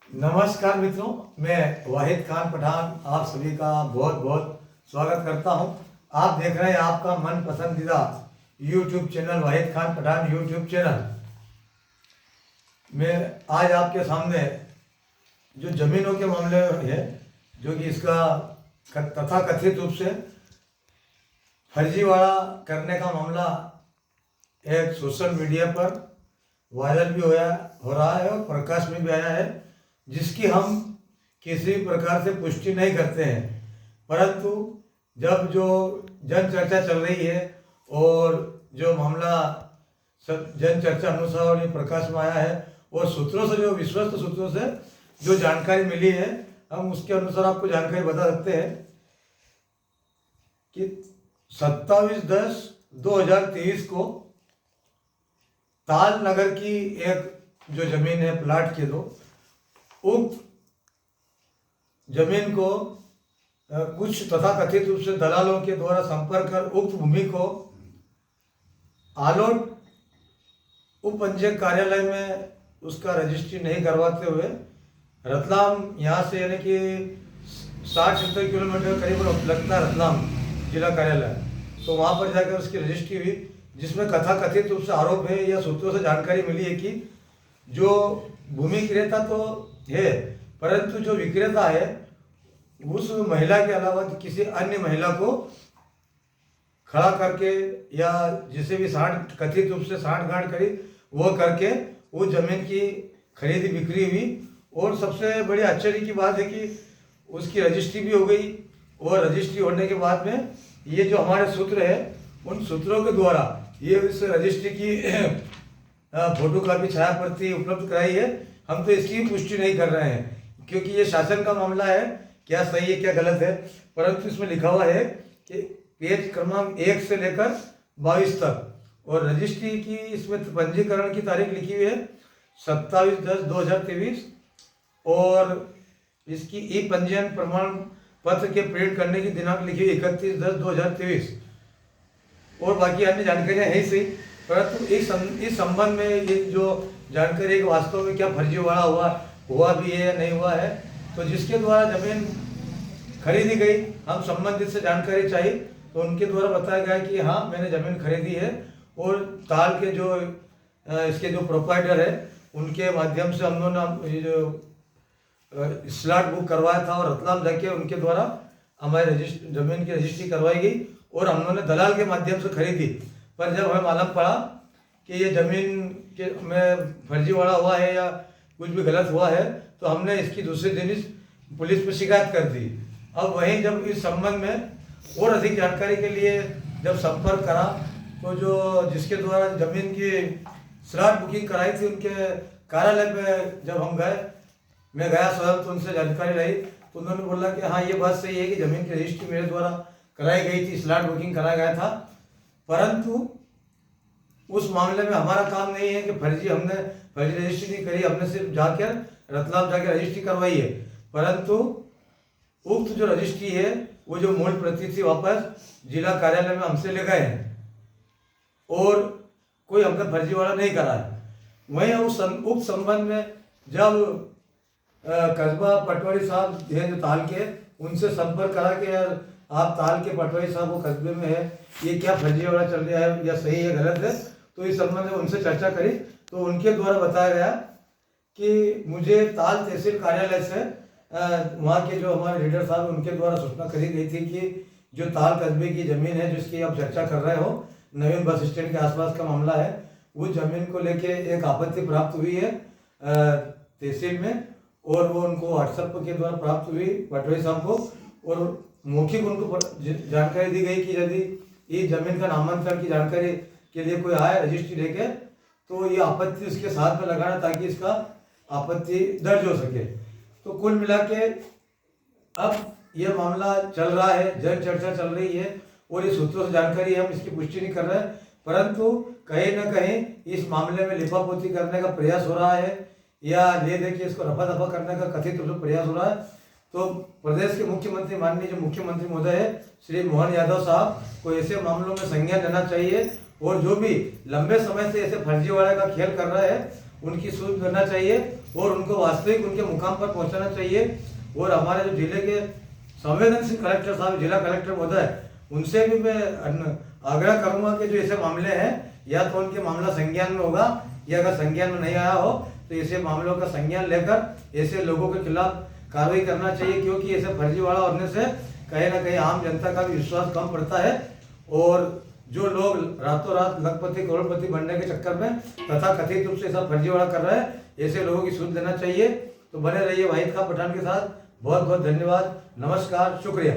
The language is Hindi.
नमस्कार मित्रों, मैं वाहिद खान पठान आप सभी का बहुत बहुत स्वागत करता हूं। आप देख रहे हैं आपका मन पसंदीदा यूट्यूब चैनल वाहिद खान पठान यूट्यूब चैनल। मैं आज आपके सामने जो ज़मीनों के मामले है, जो कि इसका तथा कथित रूप से फर्जीवाड़ा करने का मामला एक सोशल मीडिया पर वायरल भी हो रहा है और प्रकाश में भी आया है, जिसकी हम किसी प्रकार से पुष्टि नहीं करते हैं। परंतु जब जो जन चर्चा चल रही है और जो मामला सब जन चर्चा अनुसार प्रकाश में आया है और सूत्रों से, जो विश्वस्त सूत्रों से जो जानकारी मिली है, हम उसके अनुसार आपको जानकारी बता सकते हैं कि 27/10/2023 को ताल नगर की एक जो जमीन है प्लाट के दो, उक्त जमीन को कुछ तथाकथित रूप से दलालों के द्वारा संपर्क कर उक्त भूमि को आलोट उप पंचायत कार्यालय में उसका रजिस्ट्री नहीं करवाते हुए रतलाम यहाँ से, यानी कि 60-70 किलोमीटर करीब लगता है रतलाम जिला कार्यालय, तो वहाँ पर जाकर उसकी रजिस्ट्री हुई, जिसमें कथाकथित रूप से आरोप है या सूत्रों से जानकारी मिली है कि जो भूमि क्रेता तो है, परंतु जो विक्रेता है उस महिला के अलावा किसी अन्य महिला को खड़ा करके या जिसे भी साठ कथित रूप से साठगांठ करी वो करके वो जमीन की खरीदी बिक्री हुई। और सबसे बड़ी आश्चर्य की बात है कि उसकी रजिस्ट्री भी हो गई, और रजिस्ट्री होने के बाद में ये जो हमारे सूत्र है, उन सूत्रों के द्वारा ये इस रजिस्ट्री की फोटो कापी छाया प्रति उपलब्ध कराई है। हम तो इसकी पुष्टि नहीं कर रहे हैं क्योंकि ये शासन का मामला है, क्या सही है क्या गलत है, परंतु इसमें लिखा हुआ है कि पेज क्रमांक 1 से लेकर 22 तक, और रजिस्ट्री की इसमें पंजीकरण की तारीख लिखी हुई है 27/10/2023, और इसकी ई पंजीयन प्रमाण पत्र के प्रिंट करने की दिनांक लिखी हुई 31/10/2023, और बाकी अन्य जानकारियाँ है ही सही। परंतु इस संबंध में ये जो जानकारी है कि वास्तव में क्या फर्जीवाड़ा हुआ भी है या नहीं हुआ है, तो जिसके द्वारा जमीन खरीदी गई, हम संबंधित से जानकारी चाहिए तो उनके द्वारा बताया गया कि हाँ मैंने ज़मीन खरीदी है, और ताल के जो इसके जो प्रोप्राइटर है उनके माध्यम से हम लोगों ने जो स्लॉट बुक करवाया था और रतलाम जाके उनके द्वारा हमारी जमीन की रजिस्ट्री करवाई गई, और हम लोगों ने दलाल के माध्यम से खरीदी। पर जब हमें मालूम पड़ा कि ये ज़मीन के में फर्जीवाड़ा हुआ है या कुछ भी गलत हुआ है, तो हमने इसकी दूसरे दिन इस पुलिस पर शिकायत कर दी। अब वहीं जब इस संबंध में और अधिक जानकारी के लिए जब संपर्क करा, तो जो जिसके द्वारा ज़मीन की स्लॉट बुकिंग कराई थी उनके कार्यालय पे जब हम गए, मैं गया स्वयं, तो उनसे जानकारी रही, तो उन्होंने बोला कि हाँ ये बात सही है कि ज़मीन की रजिस्ट्री मेरे द्वारा कराई गई थी, स्लॉट बुकिंग कराया गया था, परंतु उस मामले में हमारा काम नहीं है कि हमने फर्जी रजिस्ट्री नहीं करी, हमने सिर्फ जाकर रतलाम जाकर रजिस्ट्री करवाई है। परंतु उक्त जो रजिस्ट्री है वो जो मूल प्रति थी वापस जिला कार्यालय में हमसे ले गए हैं, और कोई हमने फर्जीवाड़ा नहीं करा है। वहीं उक्त संबंध में जब कस्बा पटवारी साहब हैं जो ताल के, उनसे संपर्क करा कि यार आप ताल के पटवारी साहब वो कस्बे में है, ये क्या फर्जीवाड़ा चल रहा है या सही है गलत है, तो इस संबंध में उनसे चर्चा करी, तो उनके द्वारा बताया गया कि मुझे ताल तहसील कार्यालय से वहाँ के जो हमारे लीडर साहब उनके द्वारा सूचना करी गई थी कि जो ताल कस्बे की ज़मीन है जिसकी आप चर्चा कर रहे हो, नवीन बस स्टैंड के आसपास का मामला है, वो ज़मीन को लेके एक आपत्ति प्राप्त हुई है तहसील में, और वो उनको व्हाट्सएप के द्वारा प्राप्त हुई पटवारी साहब को, और मौखिक उनको जानकारी दी गई कि यदि ये ज़मीन का नामांतरण की जानकारी के लिए कोई आए रजिस्ट्री लेके, तो ये आपत्ति उसके साथ में लगाना ताकि इसका आपत्ति दर्ज हो सके। तो कुल मिला के अब ये मामला चल रहा है, जन चर्चा चल रही है, और ये सूत्रों से जानकारी है, हम इसकी पुष्टि नहीं कर रहे हैं, परंतु कहीं ना कहीं इस मामले में लिपापोती करने का प्रयास हो रहा है, या ले दे के इसको रफा दफा करने का कथित रूप से प्रयास हो रहा है। तो प्रदेश के मुख्यमंत्री, माननीय जो मुख्यमंत्री महोदय है श्री मोहन यादव साहब को ऐसे मामलों में संज्ञान लेना चाहिए, और जो भी लंबे समय से ऐसे फर्जीवाड़े का खेल कर रहे हैं उनकी सूझ करना चाहिए और उनको वास्तविक उनके मुकाम पर पहुंचाना चाहिए। और हमारे जो जिले के संवेदनशील कलेक्टर साहब, जिला कलेक्टर महोदय, उनसे भी मैं आग्रह करूंगा कि जो ऐसे मामले हैं या तो उनके मामला संज्ञान में होगा, या अगर संज्ञान में नहीं आया हो तो ऐसे मामलों का संज्ञान लेकर ऐसे लोगों के खिलाफ कार्रवाई करना चाहिए, क्योंकि ऐसे फर्जीवाड़ा होने से कहीं ना कहीं आम जनता का भी विश्वास कम पड़ता है। और जो लोग रातों रात लखपति करोड़पति बनने के चक्कर में तथा कथित रूप से ऐसा फर्जीवाड़ा कर रहे हैं, ऐसे लोगों की सूद देना चाहिए। तो बने रहिए वाहिद खां पठान के साथ। बहुत बहुत धन्यवाद, नमस्कार, शुक्रिया।